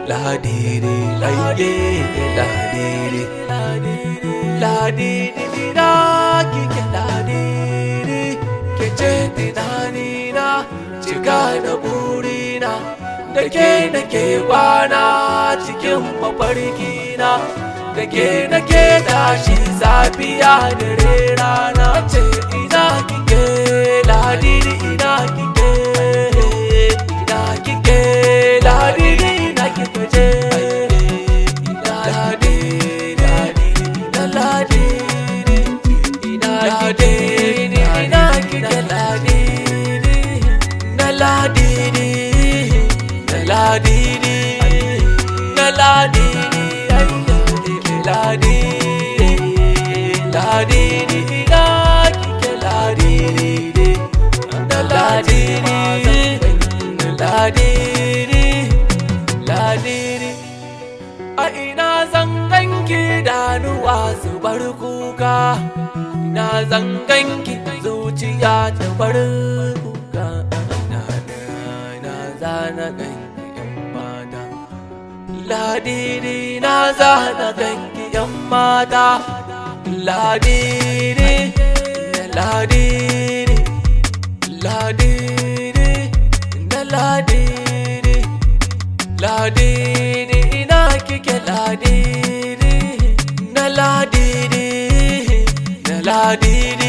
Ladidi, ladidi, ladidi, ladidi, da kike ladidi, ke ce tunanina, cika da burina, da ke nake kwana cikin mafarkina, da ke nake tashi safiya da rana, ce ina kike ladidi, ina kike, ina kike ladidi, ina kike ce ladidi, ladidi, ina ladidi, ina kike ladidi, na ladidi, na ladidi, na ladidi, ladidi, ladidi, ina kike ladidi, na ladidi, na ladidi, ladidi. A ina zan ganki danuwa su bar kuka, ina zan ganki zuciya ta bar kuka, na zana ganki yan mata, ladidi, na zana ganki yan mata, ladidi, ladidi, ladidi, na ladidi, ladidi, ina kike ladidi, na ladidi, na ladidi.